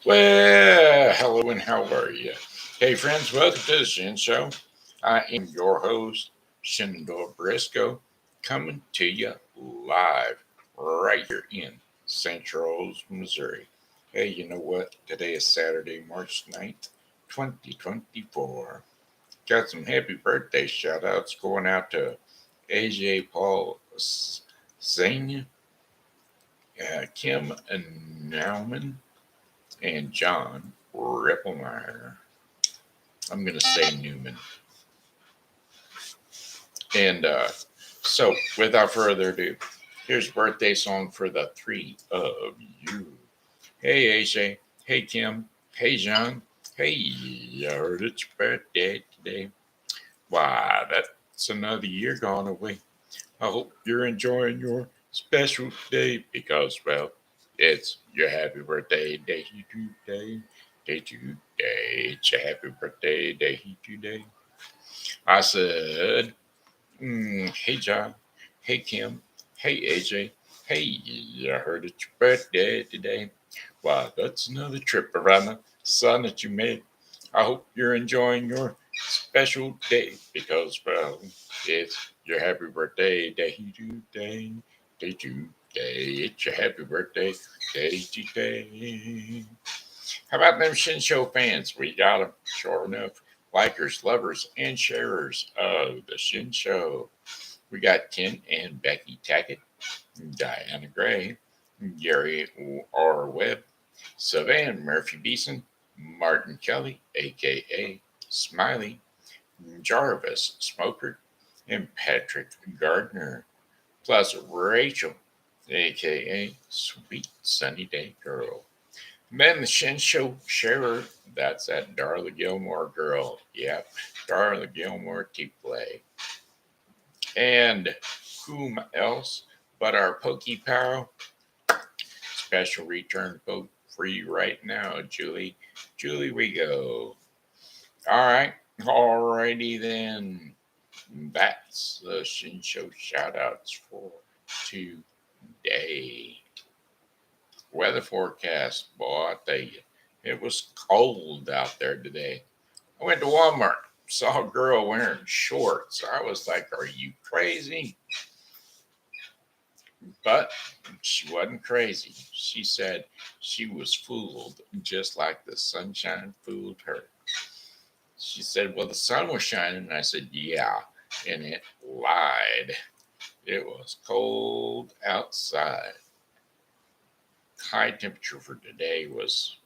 Well, hello and how are you? Hey, friends, welcome to the Shen Show. I am your host, Shen Briscoe, coming to you live right here in St. Charles, Missouri. Hey, you know what? Today is Saturday, March 9th, 2024. Got some happy birthday shout outs going out to Ajay Paul Singh, Kim Naumann, and John Rippelmeyer. I'm going to say Newman. And without further ado, here's a birthday song for the three of you. Hey, AJ. Hey, Kim. Hey, John. Hey, I heard it's your birthday today. Why, that's another year gone away. I hope you're enjoying your special day because, well, it's your happy birthday day today. Day today. It's your happy birthday day today. I said, hey, John. Hey, Kim. Hey, AJ. Hey, I heard it's your birthday today. Wow, that's another trip around the sun that you made. I hope you're enjoying your special day because, well, it's your happy birthday day today. Day today. It's your happy birthday day today. How about them Shin Show fans? We got them, sure enough. Likers, lovers, and sharers of the Shin Show. We got Ken and Becky Tackett, Diana Gray, Gary R. Webb, Savann Murphy Beason, Martin Kelly, a.k.a. Smiley, Jarvis Smoker, and Patrick Gardner, plus Rachel, a.k.a. Sweet Sunny Day Girl. And then the Shin Show sharer, that's that Darla Gilmore girl. Yep, Darla Gilmore Teply. And whom else but our Pokey pal? Special return code free right now, Julie. Julie, we go. All right. Alrighty then. That's the Shin Show shout outs for today. Weather forecast, boy, I tell you, it was cold out there today. I went to Walmart, saw a girl wearing shorts. I was like, are you crazy? But she wasn't crazy. She said she was fooled, just like the sunshine fooled her. She said, well, the sun was shining. And I said, yeah, and it lied. It was cold outside. High temperature for today was,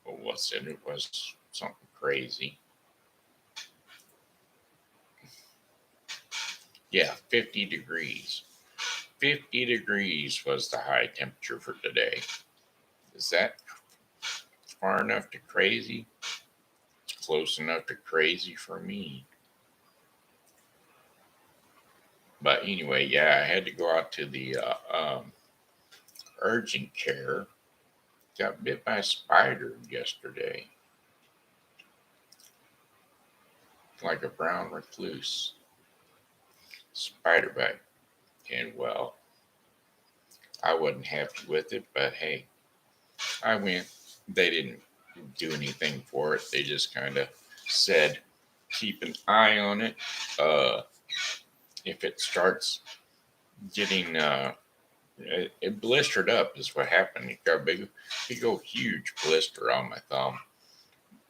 what was it? It was something crazy. Yeah, 50 degrees. 50 degrees was the high temperature for today. Is that far enough to crazy? It's close enough to crazy for me. But anyway, yeah, I had to go out to the urgent care. Got bit by a spider yesterday, like a brown recluse spider bite. And well, I wasn't happy with it, but hey, I went. They didn't do anything for it. They just kind of said, keep an eye on it. If it starts getting, it blistered up, is what happened. It got a big old huge blister on my thumb.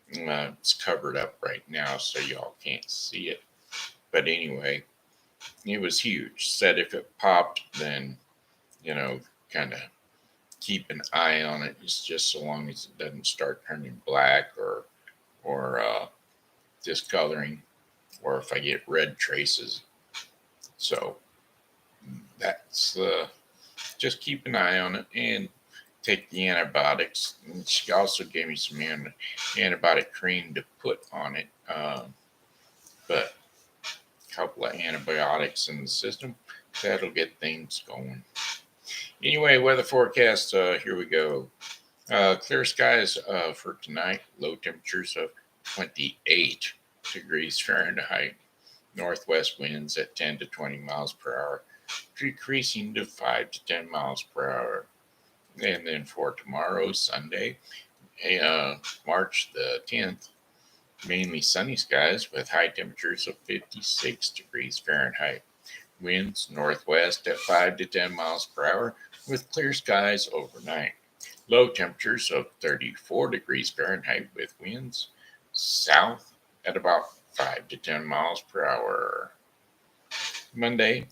It's covered up right now, so y'all can't see it. But anyway, it was huge. Said if it popped, then, kind of keep an eye on it. It's just so long as it doesn't start turning black or discoloring, or if I get red traces. So that's just keep an eye on it and take the antibiotics. And she also gave me some antibiotic cream to put on it, but a couple of antibiotics in the system, that'll get things going. Anyway, weather forecast, here we go. Clear skies for tonight, low temperatures of 28 degrees Fahrenheit, northwest winds at 10 to 20 miles per hour, decreasing to 5 to 10 miles per hour. And then for tomorrow, Sunday, March the 10th, mainly sunny skies with high temperatures of 56 degrees Fahrenheit. Winds northwest at 5 to 10 miles per hour with clear skies overnight. Low temperatures of 34 degrees Fahrenheit with winds south at about 5 to 10 miles per hour. Monday,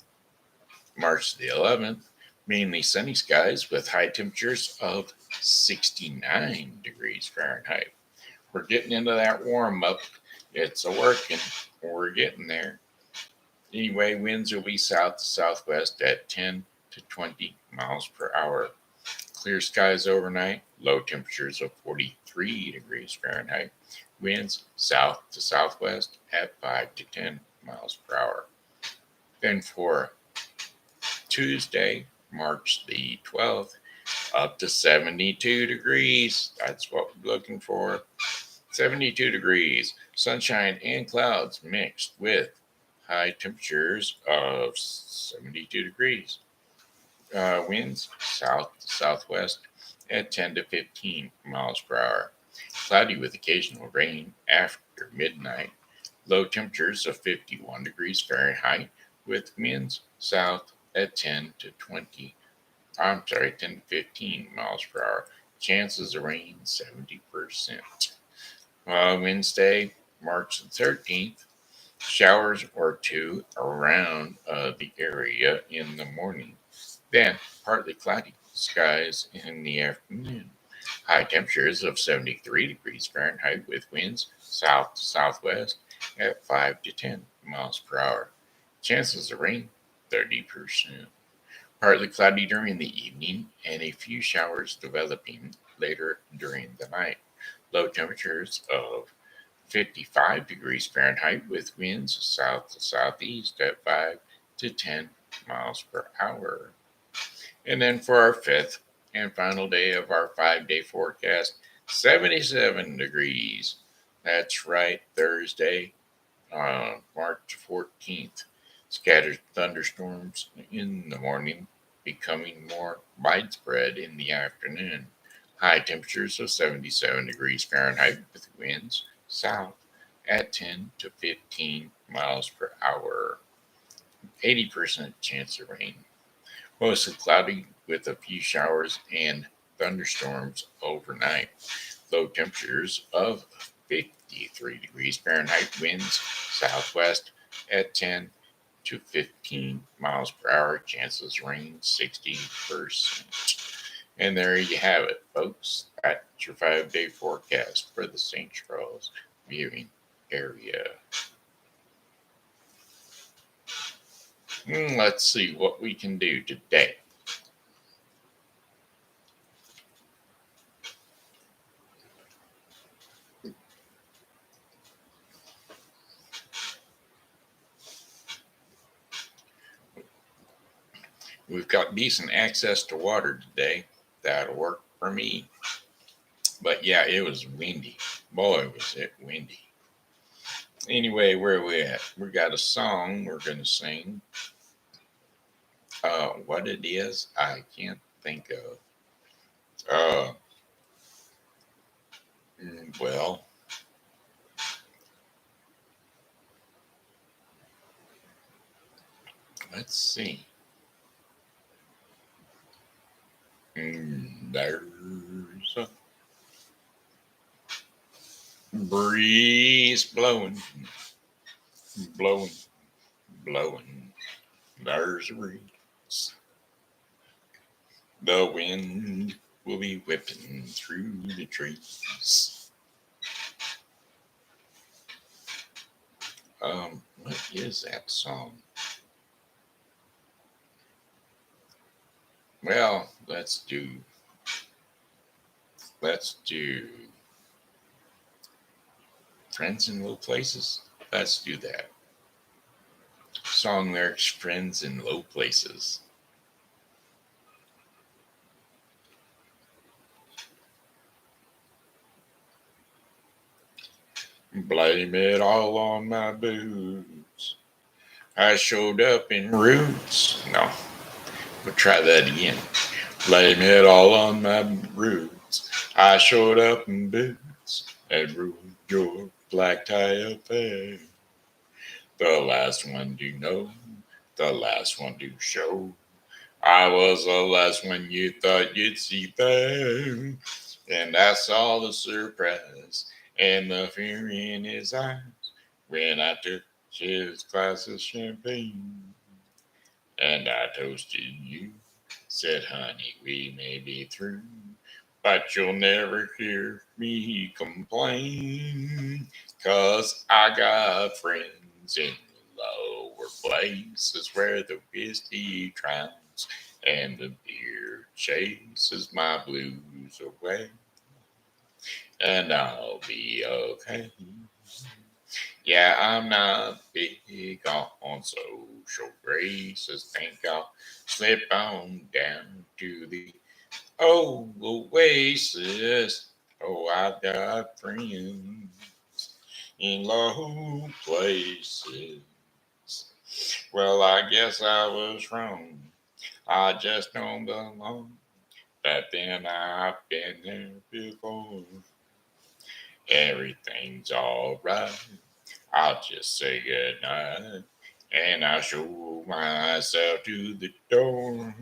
March the 11th, mainly sunny skies with high temperatures of 69 degrees Fahrenheit. We're getting into that warm up. It's a working. We're getting there. Anyway, winds will be south to southwest at 10 to 20 miles per hour. Clear skies overnight, low temperatures of 43 degrees Fahrenheit. Winds south to southwest at 5 to 10 miles per hour. Then for Tuesday, March the 12th, up to 72 degrees. That's what we're looking for. 72 degrees, sunshine and clouds mixed with high temperatures of 72 degrees. Winds south to southwest at 10 to 15 miles per hour. Cloudy with occasional rain after midnight. Low temperatures of 51 degrees Fahrenheit with winds south at 10 to 15 miles per hour. Chances of rain 70%. Wednesday, March the 13th, showers or two around the area in the morning. Then partly cloudy skies in the afternoon. High temperatures of 73 degrees Fahrenheit with winds south to southwest at 5 to 10 miles per hour. Chances of rain 30%. Partly cloudy during the evening and a few showers developing later during the night. Low temperatures of 55 degrees Fahrenheit with winds south to southeast at 5 to 10 miles per hour. And then for our fifth and final day of our 5-day forecast, 77 degrees. That's right, Thursday, March 14th. Scattered thunderstorms in the morning, becoming more widespread in the afternoon. High temperatures of 77 degrees Fahrenheit with winds south at 10 to 15 miles per hour. 80% chance of rain. Mostly cloudy with a few showers and thunderstorms overnight. Low temperatures of 53 degrees Fahrenheit. Winds southwest at 10 to 15 miles per hour. Chances rain 60%. And there you have it, folks. That's your 5-day forecast for the St. Charles viewing area. Let's see what we can do today. We've got decent access to water today. That'll work for me. But yeah, it was windy. Boy, was it windy. Anyway, where are we at? We got a song we're going to sing. What it is, I can't think of. Well, let's see. There's a breeze blowing, blowing, blowing. There's a breeze. The wind will be whipping through the trees. What is that song? Well, let's do Friends in Low Places. Let's do that. Song lyrics, Friends in Low Places. Blame it all on my boots. I showed up in roots. No, we'll try that again. Blame it all on my roots. I showed up in boots and ruined your black tie affair. The last one to know, the last one to show. I was the last one you thought you'd see there. And I saw the surprise and the fear in his eyes when I took his glass of champagne. And I toasted you, said, honey, we may be through, but you'll never hear me complain. 'Cause I got friends in lower places where the whiskey drowns and the beer chases my blues away. And I'll be okay. Yeah, I'm not big on social graces. Think I'll slip on down to the oasis. Oh, I've got friends in low places. Well, I guess I was wrong. I just don't belong. But then I've been there before. Everything's alright. I'll just say goodnight and I'll show myself to the door.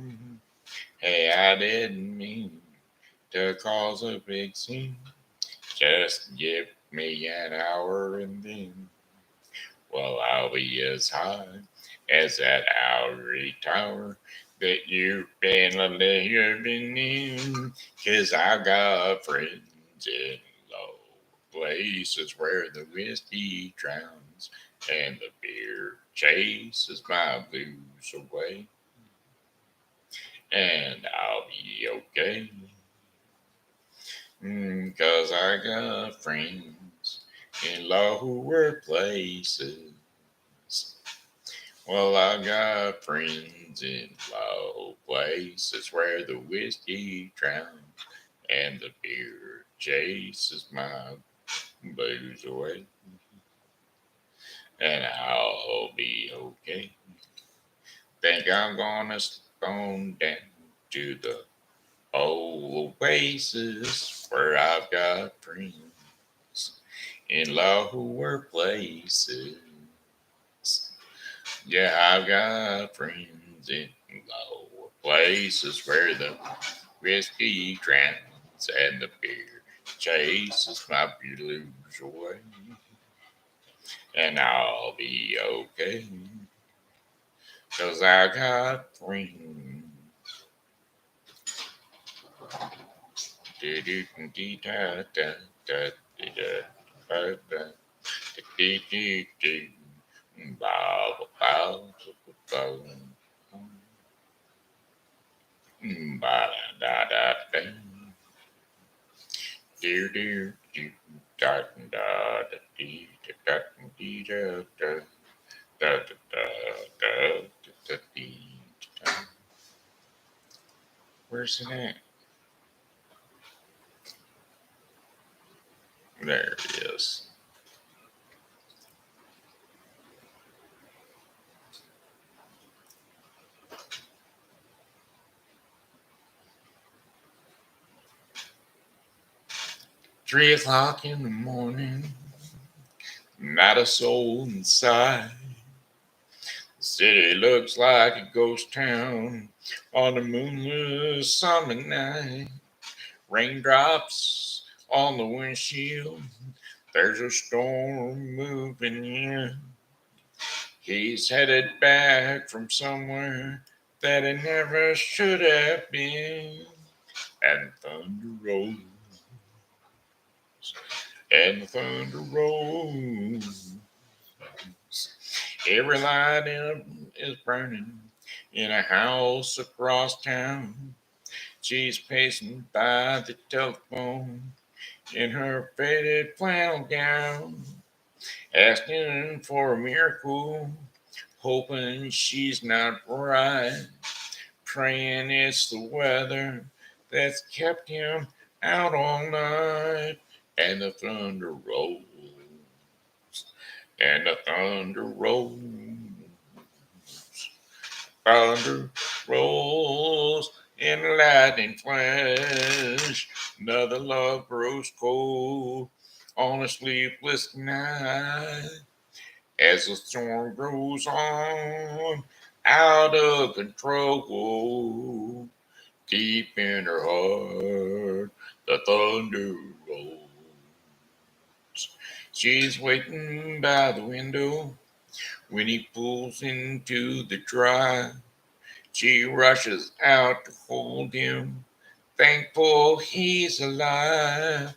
Hey, I didn't mean to cause a big scene. Just give me an hour and then, well, I'll be as high as that Ivory Tower that you've been living in. 'Cause I got friends in low places where the whiskey drowns and the beer chases my blues away. And I'll be okay. 'Cause I got friends in lower places. Well, I got friends in low places where the whiskey drowns and the beer chases my blues away. And I'll be okay. Think I'm gonna stone down to the old oasis where I've got friends in lower places. Yeah, I've got friends in lower places where the whiskey drowns and the beer chases my blues away. And I'll be okay, 'cause I got friends. Where's it at? There it is. Three o'clock in the morning, not a soul inside. The city looks like a ghost town on a moonless summer night. Raindrops on the windshield. There's a storm moving in. He's headed back from somewhere that he never should have been. And thunder rolls. And thunder rolls. Every light is burning in a house across town. She's pacing by the telephone in her faded flannel gown, asking for a miracle, hoping she's not right, praying it's the weather that's kept him out all night. And the thunder rolls, and the thunder rolls, thunder rolls in a lightning flash. Another love grows cold on a sleepless night. As the storm grows on, out of control, deep in her heart, the thunder rolls. She's waiting by the window when he pulls into the drive. She rushes out to hold him, thankful he's alive.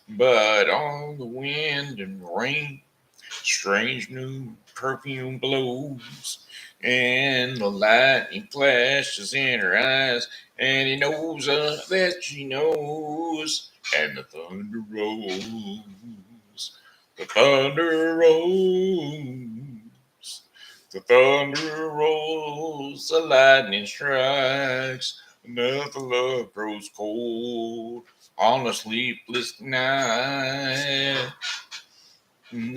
But on the wind and rain, strange new perfume blows, and the lightning flashes in her eyes, and he knows that she knows, and the thunder rolls, the thunder rolls, the thunder rolls, the lightning strikes, another love grows cold on a sleepless night.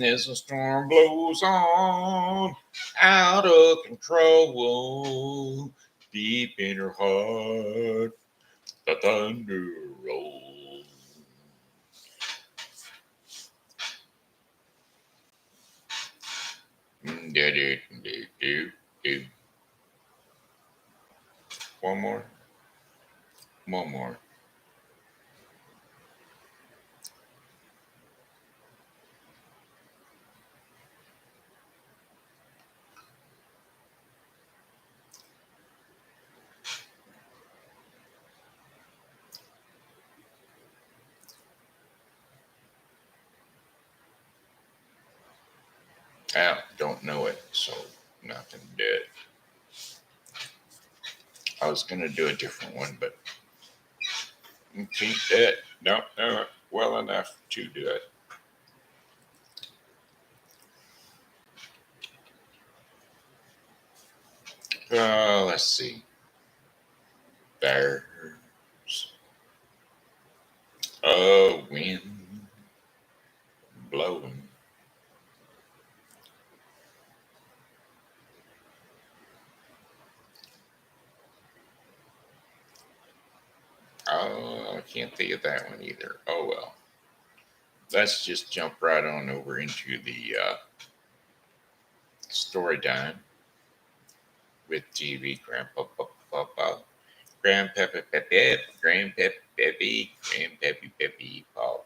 As the storm blows on, out of control, deep in her heart, the thunder rolls. Do-do-do-do-do. One more. One more. I don't know it, so nothing did. I was going to do a different one, but can't do it. Don't know it well enough to do it. Let's see. There's a wind blowing. Oh, I can't think of that one either. Oh well. Let's just jump right on over into the story time with TV Grandpa Papa, Grandpapa Pepe, Grandpapa Pepe, Grandpappy Pepe Paul.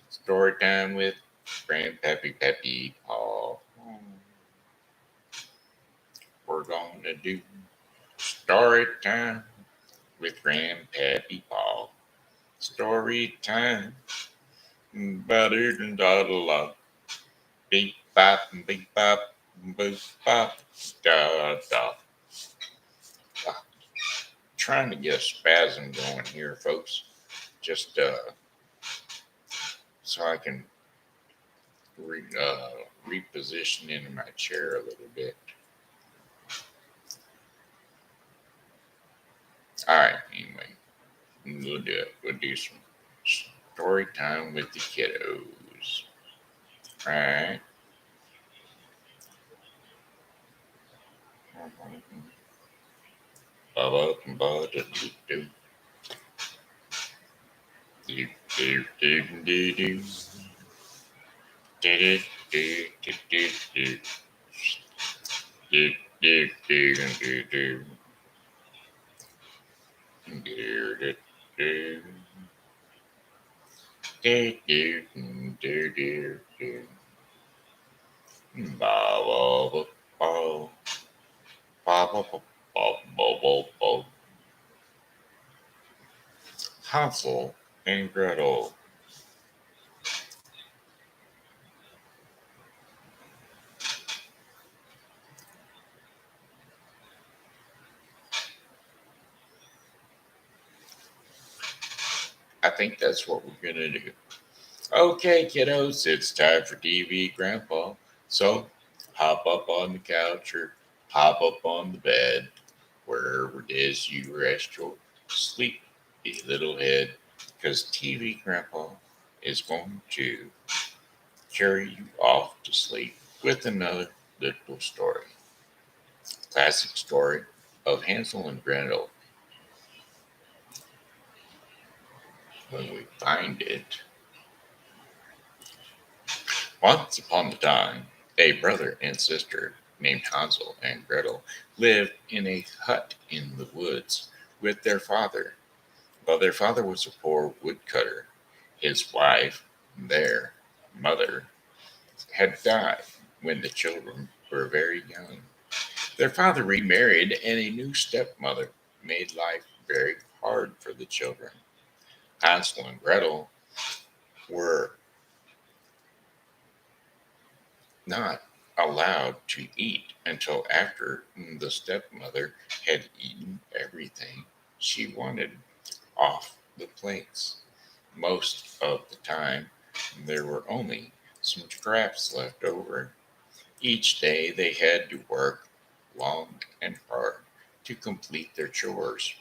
Story time with Grandpappy Pepe Paul. We're gonna do story time with Grandpappy Paul. Story time. Better than Darla. Beep bop, beep bop, boop bop, da da. Trying to get a spasm going here, folks. Just so I can reposition into my chair a little bit. All right, anyway, we'll do it. We'll do some story time with the kiddos. All right. Ba-ba-ba-da-doo-doo. Do-do-do-do-do. Do-do-do-do-do-do. Do-do-do-do-do. Do-do-do. Do-do-do-do-do. Ba-ba-ba-ba. Ba-ba-ba-ba-ba-ba. Hansel and Gretel. I think that's what we're going to do. Okay, kiddos, it's time for TV Grandpa. So hop up on the couch or hop up on the bed, wherever it is you rest your sleepy little head, because TV Grandpa is going to carry you off to sleep with another little story. Classic story of Hansel and Gretel. when we find it. Once upon a time, a brother and sister named Hansel and Gretel lived in a hut in the woods with their father. Well, their father was a poor woodcutter. His wife, their mother, had died when the children were very young. Their father remarried, and a new stepmother made life very hard for the children. Hansel and Gretel were not allowed to eat until after the stepmother had eaten everything she wanted off the plates. Most of the time, there were only some scraps left over. Each day they had to work long and hard to complete their chores.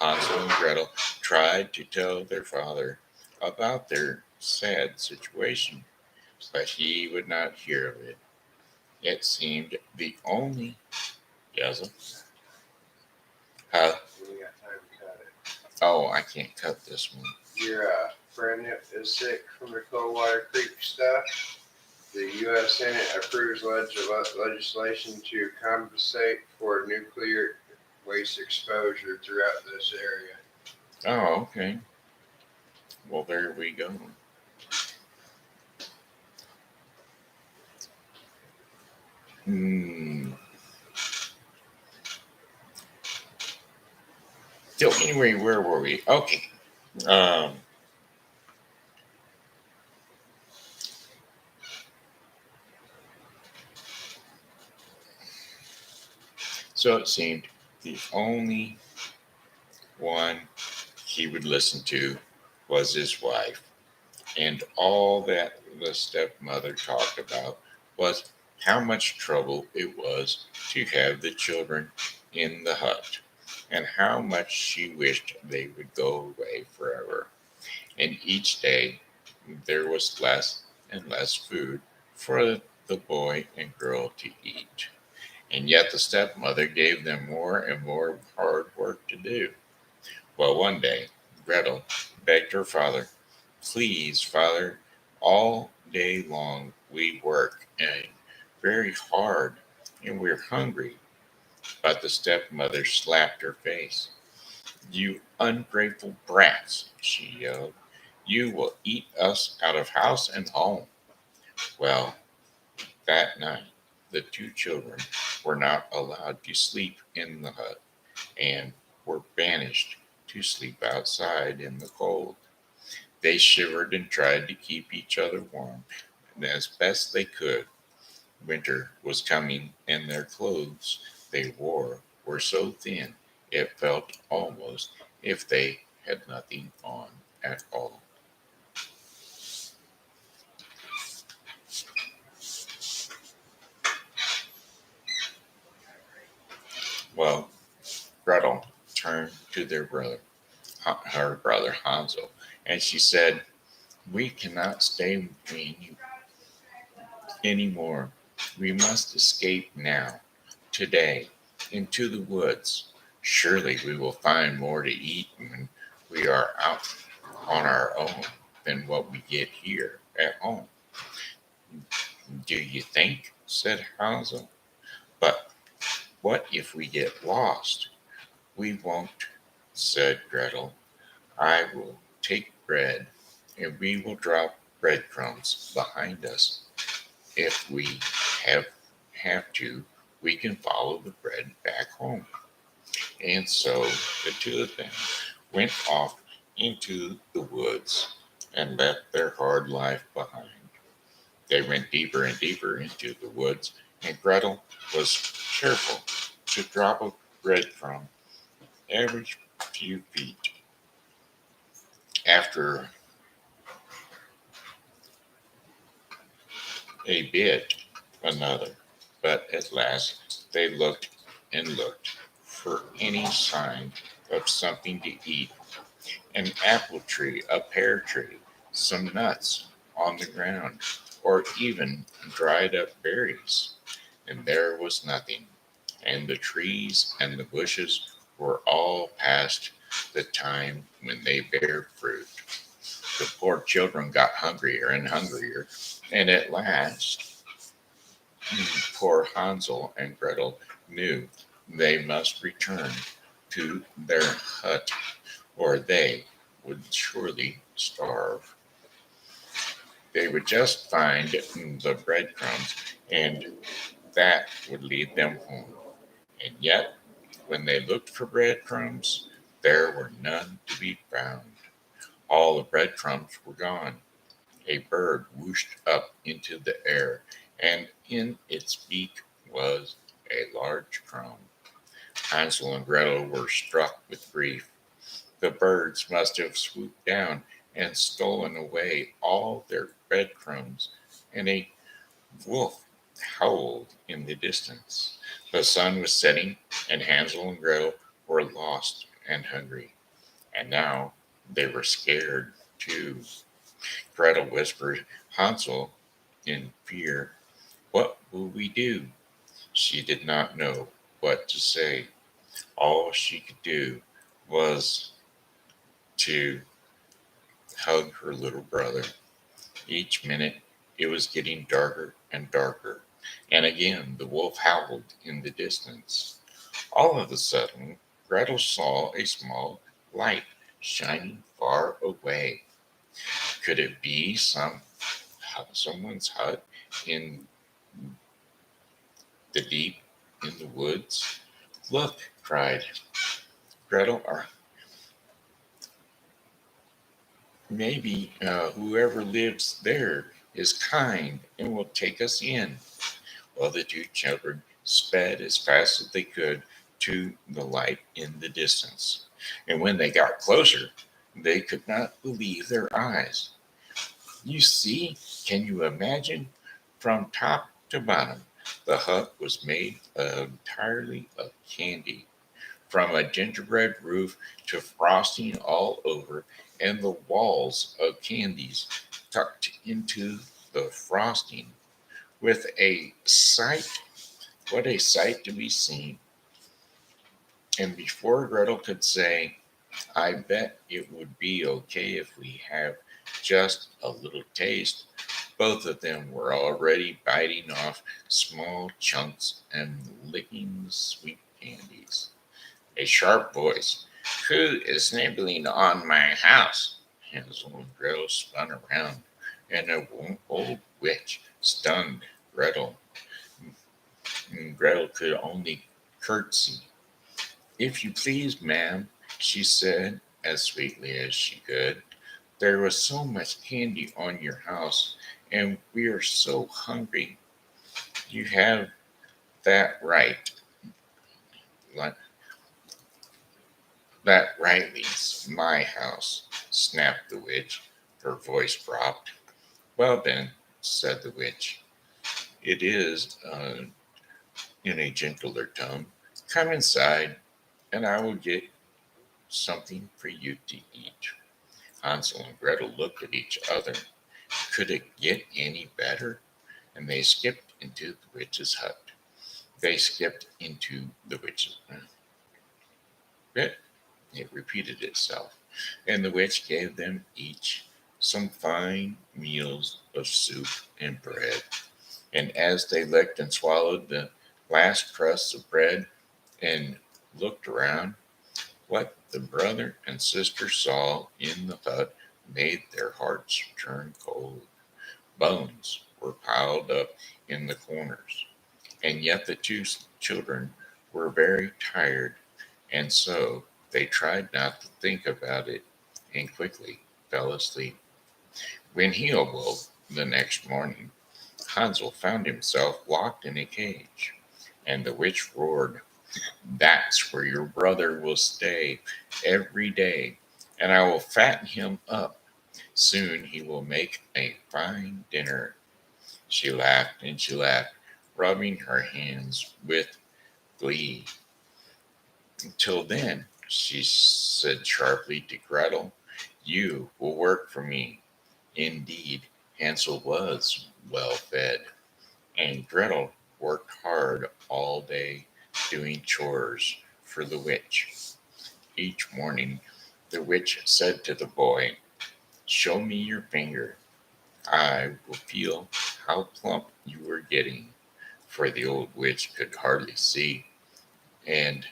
Hansel and Gretel tried to tell their father about their sad situation, but he would not hear of it. It seemed the only. Yes. Huh? We got time to cut it. Oh, I can't cut this one. Your friend is sick from the Coldwater Creek stuff. The U.S. Senate approves legislation to compensate for nuclear waste exposure throughout this area. Oh, okay. Well, there we go. Hmm. So anyway, where were we? Okay. Um. So it seemed the only one he would listen to was his wife, and all that the stepmother talked about was how much trouble it was to have the children in the hut, and how much she wished they would go away forever. And each day there was less and less food for the boy and girl to eat. And yet the stepmother gave them more and more hard work to do. Well, one day, Gretel begged her father, "Please, father, all day long we work and very hard and we're hungry." But the stepmother slapped her face. "You ungrateful brats," she yelled. "You will eat us out of house and home." Well, that night, the two children were not allowed to sleep in the hut and were banished to sleep outside in the cold. They shivered and tried to keep each other warm as best they could. Winter was coming, and their clothes they wore were so thin it felt almost if they had nothing on at all. Well, Gretel turned to their brother, her brother Hansel, and she said, "We cannot stay with you anymore. We must escape now, today, into the woods. Surely we will find more to eat when we are out on our own than what we get here at home." "Do you think?" said Hansel. "But what if we get lost?" "We won't," said Gretel. "I will take bread, and we will drop breadcrumbs behind us. If we have have to, we can follow the bread back home." And so the two of them went off into the woods and left their hard life behind. They went deeper and deeper into the woods, and Gretel was careful to drop a breadcrumb every few feet. After a bit, another. But at last they looked and looked for any sign of something to eat: an apple tree, a pear tree, some nuts on the ground, or even dried up berries. And there was nothing, and the trees and the bushes were all past the time when they bear fruit. The poor children got hungrier and hungrier, and at last, poor Hansel and Gretel knew they must return to their hut, or they would surely starve. They would just find the breadcrumbs, and that would lead them home. And yet, when they looked for breadcrumbs, there were none to be found. All the breadcrumbs were gone. A bird whooshed up into the air, and in its beak was a large crumb. Hansel and Gretel were struck with grief. The birds must have swooped down and stolen away all their breadcrumbs, and a wolf howled in the distance. The sun was setting, and Hansel and Gretel were lost and hungry. And now they were scared too. Gretel whispered Hansel in fear, "What will we do?" She did not know what to say. All she could do was to hug her little brother. Each minute it was getting darker and darker, and again the wolf howled in the distance. All of a sudden, Gretel saw a small light shining far away. Could it be someone's hut in the deep in the woods? Look, cried Gretel, or maybe whoever lives there is kind and will take us in. Well, the two children sped as fast as they could to the light in the distance. And when they got closer, they could not believe their eyes. You see, can you imagine? From top to bottom, the hut was made entirely of candy, from a gingerbread roof to frosting all over, and the walls of candies tucked into the frosting. With a sight, what a sight to be seen. And before Gretel could say, "I bet it would be okay if we have just a little taste," both of them were already biting off small chunks and licking the sweet candies. A sharp voice, "Who is nibbling on my house?" Hansel and Gretel spun around, and a old witch stunned Gretel. And Gretel could only curtsy. "If you please, ma'am," she said as sweetly as she could. "There was so much candy on your house, and we are so hungry." "You have that right. That rightly's my house," snapped the witch. Her voice dropped. "Well, then," said the witch, "it is in a gentler tone. Come inside, and I will get something for you to eat." Hansel and Gretel looked at each other. Could it get any better? And they skipped into the witch's hut. They skipped into the witch's hut. It repeated itself, and the witch gave them each some fine meals of soup and bread. And as they licked and swallowed the last crusts of bread and looked around, what the brother and sister saw in the hut made their hearts turn cold. Bones were piled up in the corners, and yet the two children were very tired, and so they tried not to think about it and quickly fell asleep. When he awoke the next morning, Hansel found himself locked in a cage, and the witch roared, "That's where your brother will stay every day, and I will fatten him up. Soon he will make a fine dinner." She laughed and she laughed, rubbing her hands with glee. "Till then," she said sharply to Gretel, "you will work for me." Indeed, Hansel was well fed, and Gretel worked hard all day doing chores for the witch. Each morning, the witch said to the boy, Show me your finger. I will feel how plump you were getting, for the old witch could hardly see, and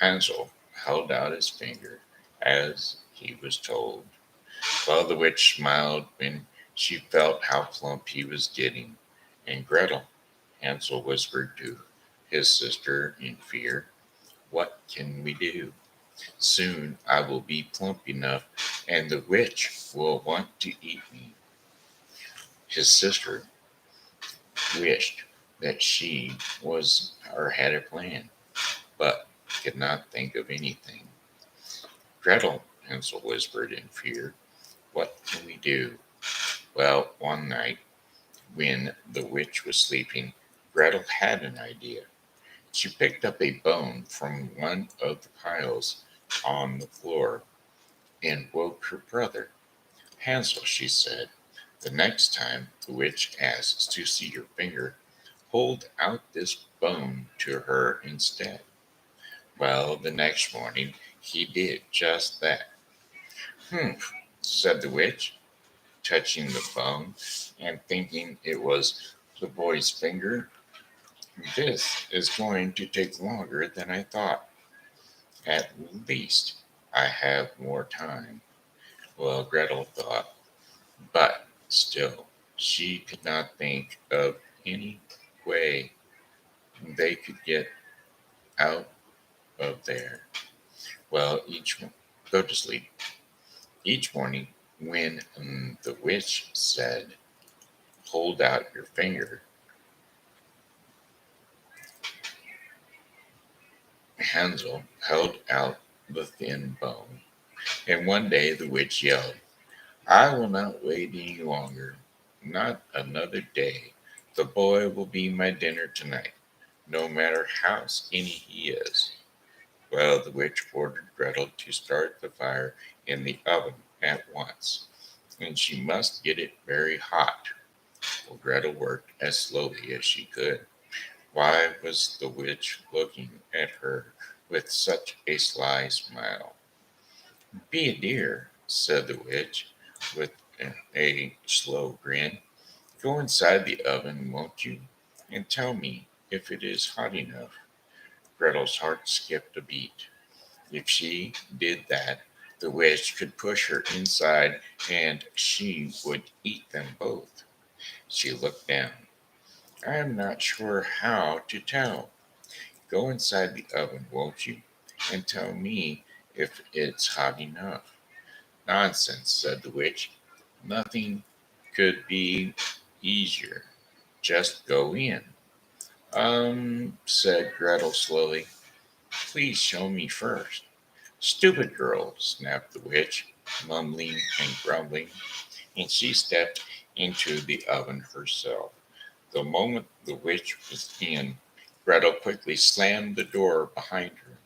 Hansel held out his finger as he was told, while the witch smiled when she felt how plump he was getting. And Gretel, Hansel whispered to his sister in fear, "What can we do? Soon I will be plump enough, and the witch will want to eat me." His sister wished that she was or had a plan, but could not think of anything. "Gretel," Hansel whispered in fear, "what can we do?" Well, one night, when the witch was sleeping, Gretel had an idea. She picked up a bone from one of the piles on the floor and woke her brother. "Hansel," she said, "the next time the witch asks to see your finger, hold out this bone to her instead." Well, the next morning he did just that. "Humph," said the witch, touching the bone and thinking it was the boy's finger. "This is going to take longer than I thought. At least I have more time." Well, Gretel thought, but still she could not think of any way they could get out of there. Well, go to sleep. Each morning, when the witch said, "Hold out your finger," Hansel held out the thin bone. And one day the witch yelled, "I will not wait any longer. Not another day. The boy will be my dinner tonight, no matter how skinny he is." Well, the witch ordered Gretel to start the fire in the oven at once, and she must get it very hot. Well, Gretel worked as slowly as she could. Why was the witch looking at her with such a sly smile? "Be a dear," said the witch with a slow grin. "Go inside the oven, won't you, and tell me if it is hot enough." Gretel's heart skipped a beat. If she did that, the witch could push her inside and she would eat them both. She looked down. "I am not sure how to tell. Go inside the oven, won't you, and tell me if it's hot enough." "Nonsense," said the witch. "Nothing could be easier. Just go in." Said Gretel slowly. "Please show me first." "Stupid girl," snapped the witch, mumbling and grumbling, and she stepped into the oven herself. The moment the witch was in, Gretel quickly slammed the door behind her,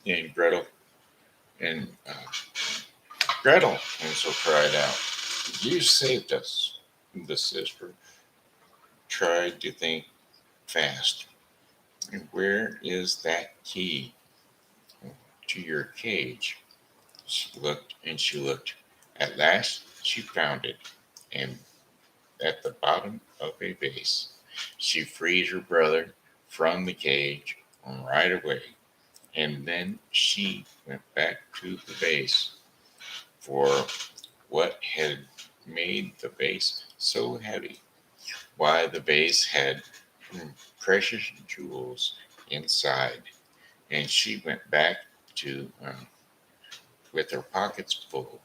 and Gretel, Hansel cried out, "You saved us." The sister tried to think fast. "And where is that key to your cage?" She looked. At last she found it, and at the bottom of a vase. She freed her brother from the cage right away, and then she went back to the vase. For what had made the vase so heavy? Why, the vase had precious jewels inside, and she went back to with her pockets full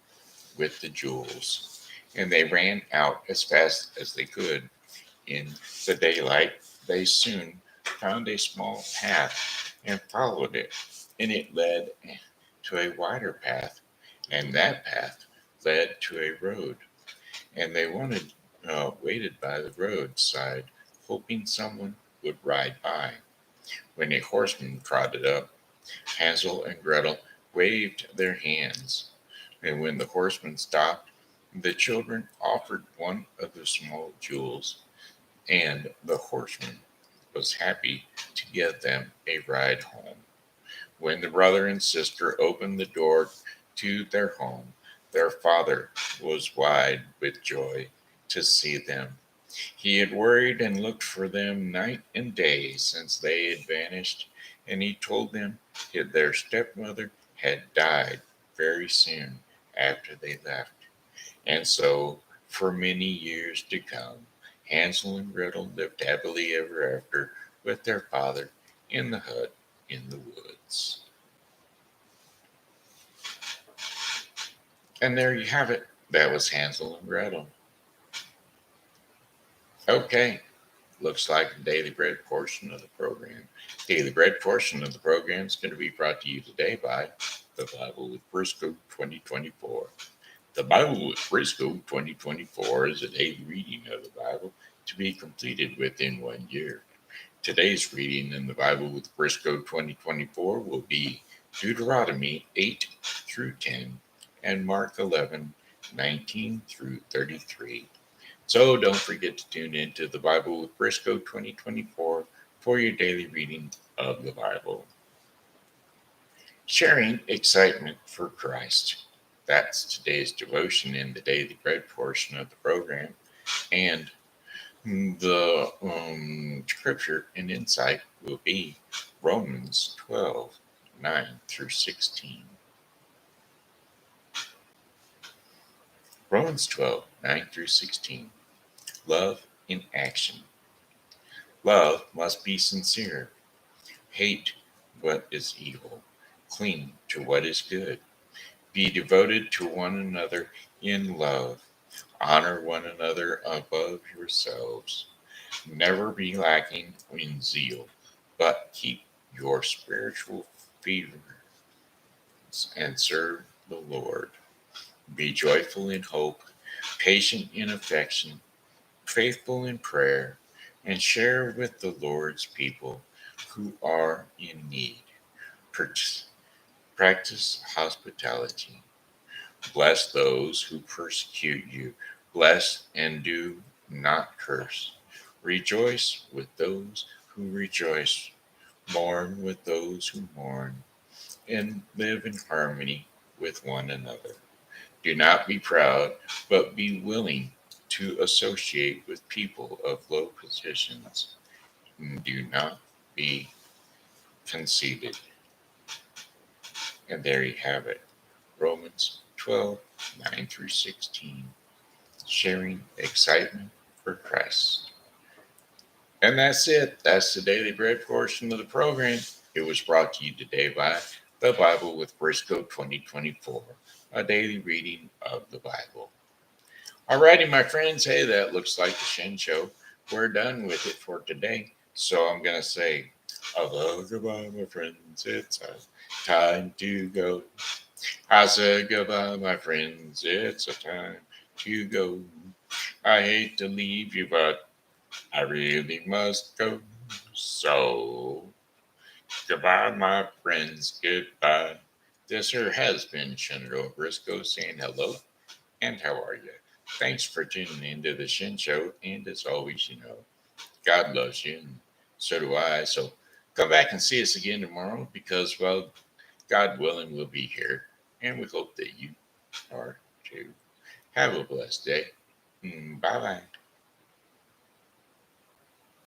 with the jewels, and they ran out as fast as they could. In the daylight, they soon found a small path and followed it, and it led to a wider path, and that path led to a road, and they waited by the roadside, hoping someone would ride by. When a horseman trotted up, Hansel and Gretel waved their hands, and when the horseman stopped, the children offered one of the small jewels, and the horseman was happy to give them a ride home. When the brother and sister opened the door to their home, Their father was wide with joy to see them. He had worried and looked for them night and day since they had vanished, and he told them that their stepmother had died very soon after they left. And so, for many years to come, Hansel and Gretel lived happily ever after with their father in the hut in the woods. And there you have it. That was Hansel and Gretel. Okay, looks like the daily bread portion of the program. Daily bread portion of the program is going to be brought to you today by the Bible with Briscoe 2024. The Bible with Briscoe 2024 is a daily reading of the Bible to be completed within 1 year. Today's reading in the Bible with Briscoe 2024 will be Deuteronomy 8 through 10 and Mark 11:19 through 33. So don't forget to tune in to the Bible with Briscoe 2024 for your daily reading of the Bible. Sharing excitement for Christ. That's today's devotion in the daily bread portion of the program. And the scripture and insight will be Romans 12:9 through 16. Romans 12:9 through 16. Love in action. Love must be sincere. Hate what is evil. Cling to what is good. Be devoted to one another in love. Honor one another above yourselves. Never be lacking in zeal, but keep your spiritual fervor and serve the Lord. Be joyful in hope, patient in affection, faithful in prayer, and share with the Lord's people who are in need. Practice hospitality. Bless those who persecute you. Bless and do not curse. Rejoice with those who rejoice. Mourn with those who mourn. And live in harmony with one another. Do not be proud, but be willing to associate with people of low positions. Do not be conceited. And there you have it. Romans 12:9 through 16. Sharing excitement for Christ. And that's it. That's the daily bread portion of the program. It was brought to you today by the Bible with Briscoe 2024, a daily reading of the Bible. Alrighty, my friends. Hey, that looks like the Shen show. We're done with it for today. So I'm going to say, goodbye, my friends. It's time to go. I said goodbye, my friends. It's a time to go. I hate to leave you, but I really must go. So, goodbye, my friends. Goodbye. This here has been Shenro Briscoe saying hello and how are you? Thanks for tuning into the Shen Show. And as always, God loves you, and so do I. So, come back and see us again tomorrow because, well, God willing, we'll be here. And we hope that you are too. Have a blessed day. Bye bye.